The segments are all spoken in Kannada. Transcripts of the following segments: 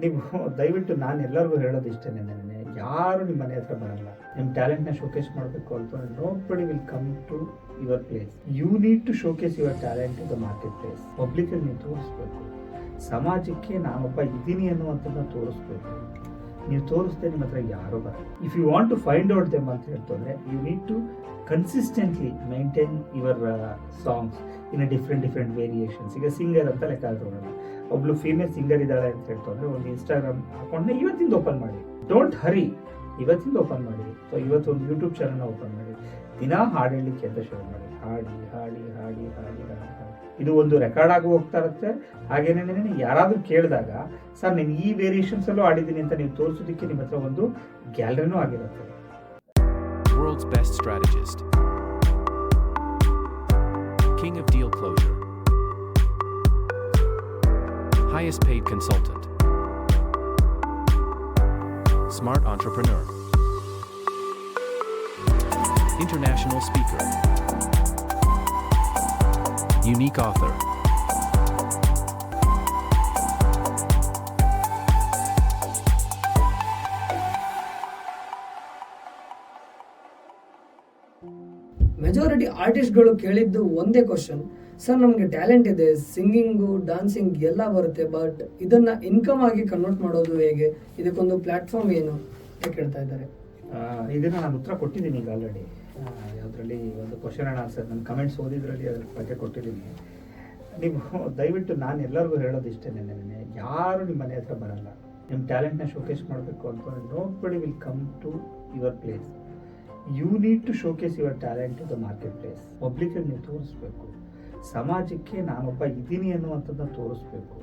ನೀವು ದಯವಿಟ್ಟು ನಾನು ಎಲ್ಲರಿಗೂ ಹೇಳೋದು ಇಷ್ಟನೇ, ಯಾರು ನಿಮ್ಮ ಮನೆ ಹತ್ರ ಬರಲ್ಲ. ನಿಮ್ಮ ಟ್ಯಾಲೆಂಟ್ನ ಶೋಕೇಸ್ ಮಾಡಬೇಕು ಅಂತ nobody will come to your place. You need to showcase your talent to the market place. Publicly ನೀವು ತೋರಿಸ್ಬೇಕು, ಸಮಾಜಕ್ಕೆ ನಾನೊಬ್ಬ ಇದ್ದೀನಿ ಅನ್ನುವಂಥದ್ದನ್ನ ತೋರಿಸ್ಬೇಕು. ನೀವು ತೋರಿಸ್ದೆ ನಿಮ್ಮ ಹತ್ರ ಯಾರು ಬರಲ್ಲ. If you want to find out them ಅಂತ ಹೇಳ್ತಂದ್ರೆ you need to consistently maintain your songs in different variations. ಈಗ ಸಿಂಗರ್ ಅಂತ ಲೆಕ್ಕ ಹಾಕೋಣ, ಒಬ್ಳು ಫೀಮೇಲ್ ಸಿಂಗರ್ ಇದ್ದಾಳೆ ಅಂತ ಹೇಳ್ತಂದ್ರೆ ಒಂದು ಇನ್ಸ್ಟಾಗ್ರಾಮ್ ಅಕೌಂಟ್ನ ಇವತ್ತಿಂದ ಓಪನ್ ಮಾಡಿ. ಡೋಂಟ್ ಹರಿ, ಇವತ್ತಿಂದ ಓಪನ್ ಮಾಡಿ. ಸೊ ಇವತ್ತು ಒಂದು ಯೂಟ್ಯೂಬ್ ಚಾನಲ್ನ ಓಪನ್ ಮಾಡಿ, ದಿನ ಹಾಡು ಹೇಳಲಿಕ್ಕೆ ಅಂತ ಶುರು ಮಾಡಿ. ಹಾಡಿ ಹಾಡಿ ಹಾಡಿ ಹಾಡಿ ಹಾಡಿ ಇದು ಒಂದು ರೆಕಾರ್ಡ್ ಆಗಿ ಹೋಗ್ತಾ ಇರುತ್ತೆ. ಹಾಗೇನೇ ಯಾರಾದ್ರೂ ಕೇಳಿದಾಗ ಸರ್ నేను ಈ ವೇರಿಯೇಷನ್ಸ್ ಅಲ್ಲೂ ಆಡಿದ್ದೀನಿ ಅಂತ ನೀವು ತೋರಿಸೋದಕ್ಕೆ ನಿಮ್ಮ ಹತ್ರ ಒಂದು ಗ್ಯಾಲರಿನೂ ಆಗಿರುತ್ತೆ. World's best strategist, king of deal closure, highest paid consultant, smart entrepreneur, international speaker, unique author, majority ಆರ್ಟಿಸ್ಟ್ಗಳು ಕೇಳಿದ್ದು ಒಂದೇ ಕ್ವಶನ್, ಸರ್ ನಮಗೆ ಟ್ಯಾಲೆಂಟ್ ಇದೆ, ಸಿಂಗಿಂಗು ಡಾನ್ಸಿಂಗ್ ಎಲ್ಲ ಬರುತ್ತೆ, ಬಟ್ ಇದನ್ನ ಇನ್ಕಮ್ ಆಗಿ ಕನ್ವರ್ಟ್ ಮಾಡೋದು ಹೇಗೆ, ಇದಕ್ಕೊಂದು ಪ್ಲಾಟ್ಫಾರ್ಮ್ ಏನು ಅಂತ ಕೇಳ್ತಾ ಇದ್ದಾರೆ. ಇದನ್ನ ನಾನು ಉತ್ತರ ಕೊಟ್ಟಿದ್ದೀನಿ ಈಗ ಆಲ್ರೆಡಿ. ಯಾವುದರಲ್ಲಿ ಒಂದು ಕ್ವಶನ್ ಆ್ಯಂಡ್ ಆನ್ಸರ್ ನನ್ನ ಕಮೆಂಟ್ಸ್ ಓದಿದ್ರಲ್ಲಿ ಅದ್ರ ಬಗ್ಗೆ ಕೊಟ್ಟಿದ್ದೀನಿ. ನೀವು ದಯವಿಟ್ಟು ನಾನು ಎಲ್ಲರಿಗೂ ಹೇಳೋದು ಇಷ್ಟನೇ, ಯಾರು ನಿಮ್ಮ ಮನೆ ಹತ್ರ ಬರಲ್ಲ. ನಿಮ್ಮ ಟ್ಯಾಲೆಂಟ್ನ ಶೋಕೇಸ್ ಮಾಡಬೇಕು ಅಂತ nobody will come to your place. You need to showcase your talent to the market place. Publicly ನೀವು ತೋರಿಸ್ಬೇಕು, ಸಮಾಜಕ್ಕೆ ನಾನೊಬ್ಬ ಇದ್ದೀನಿ ಅನ್ನುವಂಥದ್ದನ್ನ ತೋರಿಸ್ಬೇಕು.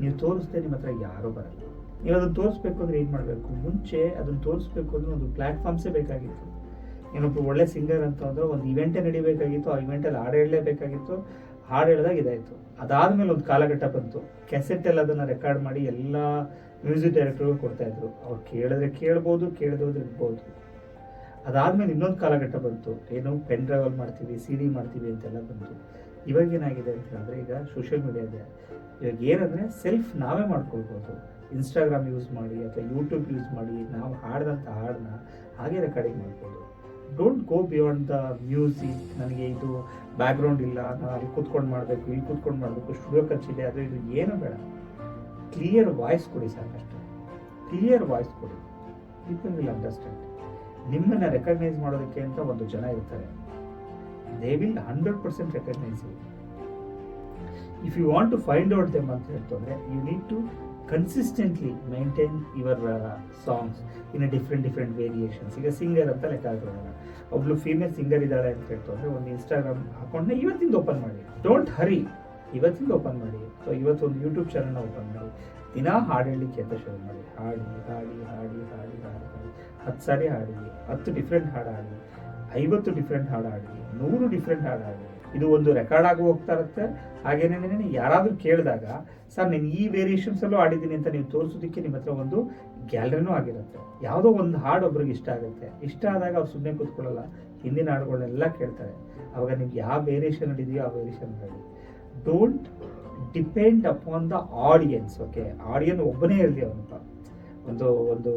ನೀವು ತೋರಿಸ್ದೆ ನಿಮ್ಮ ಹತ್ರ ಯಾರೂ ಬರಲ್ಲ. ನೀವು ಅದನ್ನು ತೋರಿಸ್ಬೇಕು ಅಂದರೆ ಏನು ಮಾಡಬೇಕು, ಮುಂಚೆ ಅದನ್ನು ತೋರಿಸ್ಬೇಕು ಅಂದರೆ ಒಂದು ಪ್ಲ್ಯಾಟ್ಫಾರ್ಮ್ಸೇ ಬೇಕಾಗಿತ್ತು. ಏನೊಬ್ಬರು ಒಳ್ಳೆ ಸಿಂಗರ್ ಅಂತ ಅಂದ್ರೆ ಒಂದು ಇವೆಂಟೇ ನಡಿಬೇಕಾಗಿತ್ತು, ಆ ಇವೆಂಟಲ್ಲಿ ಹಾಡು ಹೇಳಲೇಬೇಕಾಗಿತ್ತು. ಹಾಡು ಹೇಳಿದಾಗ ಇದಾಯಿತು. ಅದಾದಮೇಲೆ ಒಂದು ಕಾಲಘಟ್ಟ ಬಂತು, ಕೆಸೆಟ್ಟಲ್ಲಿ ಅದನ್ನು ರೆಕಾರ್ಡ್ ಮಾಡಿ ಎಲ್ಲ ಮ್ಯೂಸಿಕ್ ಡೈರೆಕ್ಟರ್ಗೂ ಕೊಡ್ತಾಯಿದ್ರು. ಅವ್ರು ಕೇಳಿದ್ರೆ ಕೇಳ್ಬೋದು, ಕೇಳದೋದ್ರೆ ಇರ್ಬೋದು. ಅದಾದಮೇಲೆ ಇನ್ನೊಂದು ಕಾಲಘಟ್ಟ ಬಂತು, ಏನು ಪೆನ್ ಡ್ರೈವಲ್ಲಿ ಮಾಡ್ತೀವಿ, ಸಿ ಡಿ ಮಾಡ್ತೀವಿ ಅಂತೆಲ್ಲ ಬಂತು. ಇವಾಗ ಏನಾಗಿದೆ ಅಂತ ಹೇಳಿದ್ರೆ ಈಗ ಸೋಷಿಯಲ್ ಮೀಡಿಯಾ ಇದೆ. ಇವಾಗ ಏನಂದರೆ ಸೆಲ್ಫ್ ನಾವೇ ಮಾಡ್ಕೊಳ್ಬೋದು. ಇನ್ಸ್ಟಾಗ್ರಾಮ್ ಯೂಸ್ ಮಾಡಿ ಅಥವಾ ಯೂಟ್ಯೂಬ್ ಯೂಸ್ ಮಾಡಿ ನಾವು ಹಾಡಿದಂಥ ಹಾಡನ್ನ ಹಾಗೆ ರೆಕಾರ್ಡಿಂಗ್ ಮಾಡ್ಬೋದು. Don't go beyond the music. ನನಗೆ ಇದು ಬ್ಯಾಕ್ಗ್ರೌಂಡ್ ಇಲ್ಲ, ನಾನು ಅಲ್ಲಿ ಕೂತ್ಕೊಂಡು ಮಾಡಬೇಕು, ಇಲ್ಲಿ ಕೂತ್ಕೊಂಡು ಮಾಡಬೇಕು, ಸ್ಟುಡಿಯೋ ಖರ್ಚಿದೆ, ಅದು ಇದು ಏನು ಬೇಡ. ಕ್ಲಿಯರ್ ವಾಯ್ಸ್ ಕೊಡಿ ಸಾಕಷ್ಟು. ಕ್ಲಿಯರ್ ವಾಯ್ಸ್ ಕೊಡಿ, ಪೀಪಲ್ ವಿಲ್ ಅಂಡರ್ಸ್ಟ್ಯಾಂಡ್. ನಿಮ್ಮನ್ನು ರೆಕಗ್ನೈಸ್ ಮಾಡೋದಕ್ಕೆ ಅಂತ ಒಂದು ಜನ ಇರ್ತಾರೆ. They will 100% recognise you. If you want to find out them ಅಂತ ಹೇಳ್ತಂದ್ರೆ you need to consistently maintain your songs in different variations. ಈಗ ಸಿಂಗರ್ ಅಂತ ಲೆಕ್ಕ ಹಾಕೋಣ, ಒಬ್ಳು ಫೀಮೇಲ್ ಸಿಂಗರ್ ಇದ್ದಾಳೆ ಅಂತ ಹೇಳ್ತಂದ್ರೆ ಒಂದು ಇನ್ಸ್ಟಾಗ್ರಾಮ್ ಅಕೌಂಟ್ನ ಇವತ್ತಿಂದ ಓಪನ್ ಮಾಡಿ. ಡೋಂಟ್ ಹರಿ, ಇವತ್ತಿಂದ ಓಪನ್ ಮಾಡಿ. ಸೊ ಇವತ್ತು ಒಂದು ಯೂಟ್ಯೂಬ್ ಚಾನಲ್ನ ಓಪನ್ ಮಾಡಿ, ದಿನ ಹಾಡು ಹೇಳಲಿಕ್ಕೆ ಅಂತ ಶುರು ಮಾಡಿ. ಹಾಡಿ ಹಾಡಿ ಹಾಡಿ ಹಾಡಿ ಹಾಡಿ ಹಾಡಿ 10 ಸಾರಿ ಹಾಡಿ, 10 ಡಿಫ್ರೆಂಟ್ ಹಾಡು ಹಾಡಿ, 50 ಡಿಫ್ರೆಂಟ್ ಹಾಡು ಹಾಡಿ, 100 ಡಿಫ್ರೆಂಟ್ ಹಾಡು ಹಾಡಿ. ಇದು ಒಂದು ರೆಕಾರ್ಡ್ ಆಗಿ ಹೋಗ್ತಾ ಇರುತ್ತೆ. ಹಾಗೇನೇ ಯಾರಾದರೂ ಕೇಳಿದಾಗ ಸರ್ ನಾನು ಈ ವೇರಿಯೇಷನ್ಸ್ ಅಲ್ಲೂ ಆಡಿದ್ದೀನಿ ಅಂತ ನೀವು ತೋರಿಸೋದಕ್ಕೆ ನಿಮ್ಮ ಹತ್ರ ಒಂದು ಗ್ಯಾಲರಿನೂ ಆಗಿರುತ್ತೆ. ಯಾವುದೋ ಒಂದು ಹಾಡು ಒಬ್ರಿಗೆ ಇಷ್ಟ ಆಗುತ್ತೆ, ಇಷ್ಟ ಆದಾಗ ಅವ್ರು ಸುಮ್ಮನೆ ಕೂತ್ಕೊಳ್ಳಲ್ಲ, ಹಿಂದಿನ ಹಾಡುಗಳನ್ನೆಲ್ಲ ಕೇಳ್ತಾರೆ. ಅವಾಗ ನಿಮ್ಗೆ ಯಾವ ವೇರಿಯೇಷನ್ ಇದೆಯೋ ಆ ವೇರಿಯೇಷನ್ ಹೇಳಿ. Don't depend upon the audience. Okay, ಆಡಿಯನ್ ಒಬ್ಬನೇ ಇರಲಿ. ಒಂದು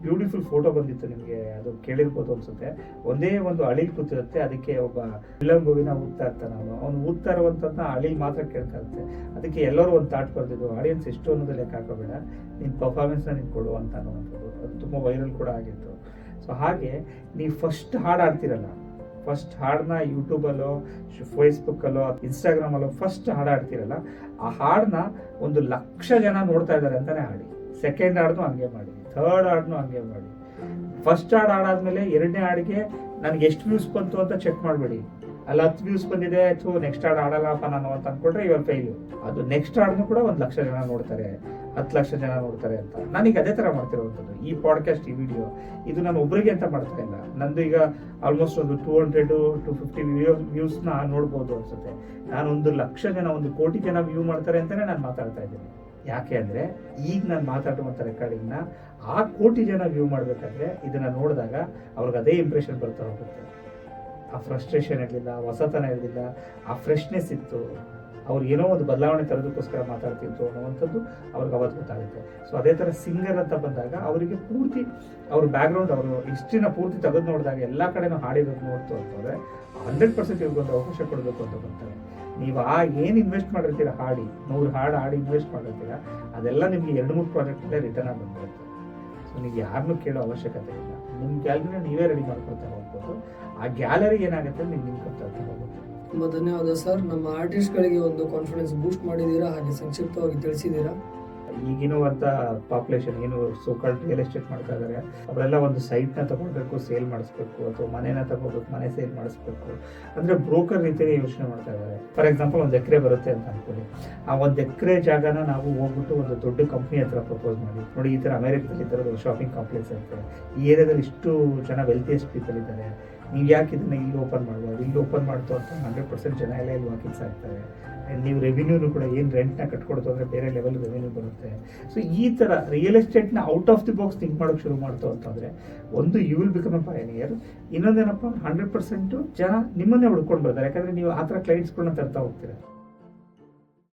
ಬ್ಯೂಟಿಫುಲ್ ಫೋಟೋ ಬಂದಿತ್ತು, ನಿಮಗೆ ಅದು ಕೇಳಿರ್ಬೋದು ಅನ್ಸುತ್ತೆ. ಒಂದೇ ಒಂದು ಅಳಿಲ್ ಕೂತಿರುತ್ತೆ, ಅದಕ್ಕೆ ಒಬ್ಬ ವಿಲನ್ ಗೋವಿನ ಊದ್ತಾ ಇರ್ತಾನೆ. ಅವನು ಊದ್ತಾ ಇರುವಂಥದ್ದನ್ನ ಅಳಿಲ್ ಮಾತ್ರ ಕೇಳ್ತಾ ಇರುತ್ತೆ. ಅದಕ್ಕೆ ಎಲ್ಲರೂ ಒಂದು ಥಾಟ್ ಬರ್ತಿದ್ದು, ಆಡಿಯನ್ಸ್ ಎಷ್ಟು ಅನ್ನೋದು ಲೆಕ್ಕ ಹಾಕೋಬೇಡ, ನಿನ್ನ ಪರ್ಫಾರ್ಮೆನ್ಸ್ನ ನೀನು ಕೊಡು ಅಂತ ಅನ್ನುವಂಥದ್ದು. ಅದು ತುಂಬ ವೈರಲ್ ಕೂಡ ಆಗಿತ್ತು. ಸೊ ಹಾಗೆ ನೀವು ಫಸ್ಟ್ ಹಾಡು ಆಡ್ತಿರಲ್ಲ, ಫಸ್ಟ್ ಹಾಡನ್ನ ಯೂಟ್ಯೂಬಲ್ಲೋ ಫೇಸ್ಬುಕ್ಕಲ್ಲೋ ಇನ್ಸ್ಟಾಗ್ರಾಮಲ್ಲೋ ಫಸ್ಟ್ ಹಾಡು ಆಡ್ತಿರಲ್ಲ, ಆ ಹಾಡನ್ನ 1,00,000 ಜನ ನೋಡ್ತಾ ಇದ್ದಾರೆ ಅಂತಲೇ ಹಾಡಿ. ಸೆಕೆಂಡ್ ಹಾಡನ್ನು ಹಂಗೆ ಮಾಡಿ, ಥರ್ಡ್ ಹಾಡನ್ನು ಹಂಗೆ ಮಾಡಿ. ಫಸ್ಟ್ ಹಾಡು ಆಡಾದ್ಮೇಲೆ ಎರಡನೇ ಹಾಡಿಗೆ ನನಗೆ ಎಷ್ಟು ವ್ಯೂಸ್ ಬಂತು ಅಂತ ಚೆಕ್ ಮಾಡಬೇಡಿ. ಅಲ್ಲಿ 10 ವ್ಯೂಸ್ ಬಂದಿದೆ, ನೆಕ್ಸ್ಟ್ ಹಾಡು ಆಡಲ್ಲಪ್ಪ ನಾನು ಅಂತ ಅಂದ್ಕೊಂಡ್ರೆ ಇವಾಗ ಫೈಲು. ಅದು ನೆಕ್ಸ್ಟ್ ಹಾಡನ್ನು ಕೂಡ 1,00,000 ಜನ ನೋಡ್ತಾರೆ, 10,00,000 ಜನ ನೋಡ್ತಾರೆ ಅಂತ. ನಾನೀಗ ಅದೇ ಥರ ಮಾಡ್ತಿರುವಂಥದ್ದು. ಈ ಪಾಡ್ಕಾಸ್ಟ್, ಈ ವಿಡಿಯೋ ಇದು ನಾನು ಒಬ್ಬರಿಗೆ ಅಂತ ಮಾಡ್ತಾ ಇಲ್ಲ. ನಂದು ಈಗ ಆಲ್ಮೋಸ್ಟ್ ಒಂದು 200-250 ವ್ಯೂಸ್ನ ನೋಡ್ಬೋದು ಅನ್ಸುತ್ತೆ. ನಾನು 1,00,000 ಜನ, 1 ಕೋಟಿ ಜನ ವ್ಯೂ ಮಾಡ್ತಾರೆ ಅಂತಲೇ ನಾನು ಮಾತಾಡ್ತಾ ಇದ್ದೀನಿ. ಯಾಕೆ ಅಂದರೆ ಈಗ ನಾನು ಮಾತಾಡುವಂಥ ರೆಕಾರ್ಡಿಂಗ್ನ 1 ಕೋಟಿ ಜನ ವ್ಯೂ ಮಾಡಬೇಕಾದ್ರೆ ಇದನ್ನು ನೋಡಿದಾಗ ಅವ್ರಿಗೆ ಅದೇ ಇಂಪ್ರೆಷನ್ ಬರ್ತಾ ಹೋಗುತ್ತೆ. ಆ ಫ್ರಸ್ಟ್ರೇಷನ್ ಇರಲಿಲ್ಲ, ಹೊಸತನ ಇರಲಿಲ್ಲ, ಆ ಫ್ರೆಶ್ನೆಸ್ ಇತ್ತು, ಆ ಅವ್ರು ಏನೋ ಒಂದು ಬದಲಾವಣೆ ತರೋದಕ್ಕೋಸ್ಕರ ಮಾತಾಡ್ತಿದ್ರು ಅನ್ನುವಂಥದ್ದು ಅವ್ರಿಗೆ ಅವತ್ತು ಗೊತ್ತಾಗುತ್ತೆ. ಸೊ ಅದೇ ಥರ ಸಿಂಗರ್ ಅಂತ ಬಂದಾಗ ಅವರಿಗೆ ಪೂರ್ತಿ ಅವ್ರ ಬ್ಯಾಕ್ಗ್ರೌಂಡ್ ಅವರು ಹಿಸ್ಟ್ರಿನ ಪೂರ್ತಿ ತೆಗೆದು ನೋಡಿದಾಗ ಎಲ್ಲ ಕಡೆನೂ ಹಾಡಿರೋದು ನೋಡ್ತು ಅಂತಂದರೆ 100% ಇವ್ರಿಗೊಂದು ಅವಕಾಶ ಕೊಡಬೇಕು ಅಂತ ಬರ್ತಾರೆ. ನೀವು ಏನು ಇನ್ವೆಸ್ಟ್ ಮಾಡಿರ್ತೀರ ಹಾಡಿ 100 ಹಾಡು ಹಾಡಿ ಇನ್ವೆಸ್ಟ್ ಮಾಡಿರ್ತೀರ ಅದೆಲ್ಲ ನಿಮಗೆ 2-3 ಪ್ರಾಜೆಕ್ಟಲ್ಲೇ ರಿಟರ್ನ್ ಆಗಿ ಬಂದ್ಬಿಡುತ್ತೆ. ಸೊ ನೀವು ಯಾರನ್ನೂ ಕೇಳೋ ಅವಶ್ಯಕತೆ ಇಲ್ಲ. ನಿಮ್ಮ ಗ್ಯಾಲರಿನ ನೀವೇ ರೆಡಿ ಮಾಡ್ಕೊಳ್ತಾ ಹೋಗ್ಬೋದು. ಆ ಗ್ಯಾಲರಿ ಏನಾಗುತ್ತೆ ನೀವು ಇನ್ಕಮ್ ತರ್ತಾ ಹೋಗುತ್ತೆ. ತುಂಬ ಧನ್ಯವಾದ ಸರ್. ನಮ್ಮ ಆರ್ಟಿಸ್ಟ್ಗಳಿಗೆ ಒಂದು ಕಾನ್ಫಿಡೆನ್ಸ್ ಬೂಸ್ಟ್ ಮಾಡಿದ್ದೀರಾ, ಹಾಗೆ ಸಂಕ್ಷಿಪ್ತವಾಗಿ ತಿಳಿಸಿದ್ದೀರಾ. ಈಗಿರುವಂಥ ಪಾಪ್ಯುಲೇಷನ್ ಏನು ಸೋಕಾಲ್ಡ್ ರಿಯಲ್ ಎಸ್ಟೇಟ್ ಮಾಡ್ತಾ ಇದ್ದಾರೆ ಅವರೆಲ್ಲ ಒಂದು ಸೈಟ್ನ ತಗೊಳ್ಬೇಕು, ಸೇಲ್ ಮಾಡಿಸ್ಬೇಕು, ಅಥವಾ ಮನೇನ ತಗೋಬೇಕು, ಮನೆ ಸೇಲ್ ಮಾಡಿಸ್ಬೇಕು ಅಂದರೆ ಬ್ರೋಕರ್ ರೀತಿಯಲ್ಲಿ ಯೋಚನೆ ಮಾಡ್ತಾ ಇದ್ದಾರೆ. ಫಾರ್ ಎಕ್ಸಾಂಪಲ್ 1 ಎಕರೆ ಬರುತ್ತೆ ಅಂತ ಅನ್ಕೊಳ್ಳಿ. ಆ 1 ಎಕರೆ ಜಾಗನ ನಾವು ಹೋಗ್ಬಿಟ್ಟು ಒಂದು ದೊಡ್ಡ ಕಂಪ್ನಿ ಹತ್ರ ಪ್ರಪೋಸ್ ಮಾಡಿ, ನೋಡಿ ಈ ಥರ ಅಮೆರಿಕದಲ್ಲಿ ಈ ಥರದ ಶಾಪಿಂಗ್ ಕಾಂಪ್ಲೆಕ್ಸ್ ಇರುತ್ತೆ, ಈ ಏರಿಯಾದಲ್ಲಿ ಇಷ್ಟು ಜನ ವೆಲ್ತಿಯಸ್ಟ್ ಪೀಪಲ್ ಇದ್ದಾರೆ, ನೀವು ಯಾಕೆ ಇದನ್ನು ಇಲ್ಲಿ ಓಪನ್ ಮಾಡ್ಬೋದು, ಇಲ್ಲಿ ಓಪನ್ ಮಾಡ್ತು ಅಂತ 100% ಜನ ಎಲ್ಲ ಇಲ್ಲಿ ವಾಕಿಂಗ್ಸ್ ಆಗ್ತಾರೆ. ಆ್ಯಂಡ್ ನೀವು ರೆವಿನ್ಯೂನು ಕೂಡ ಏನು ರೆಂಟ್ನ ಕಟ್ಕೊಡ್ತು ಅಂದರೆ ಬೇರೆ ಲೆವೆಲ್ ರೆವಿನ್ಯೂ ಬರುತ್ತೆ. ಸೊ ಈ ಥರ ರಿಯಲ್ ಎಸ್ಟೇಟ್ನ out of the box think ಮಾಡೋಕ್ಕೆ ಶುರು ಮಾಡ್ತು ಅಂತಂದರೆ ಒಂದು you will become a pioneer. ಇನ್ನೊಂದೇನಪ್ಪ 100% ಜನ ನಿಮ್ಮನ್ನೇ ಹುಡ್ಕೊಂಡು ಬರ್ತಾರೆ, ಯಾಕಂದರೆ ನೀವು ಆ ಥರ ಕ್ಲೈಂಟ್ಸ್ಗಳನ್ನ ತರ್ತಾ ಹೋಗ್ತೀರ.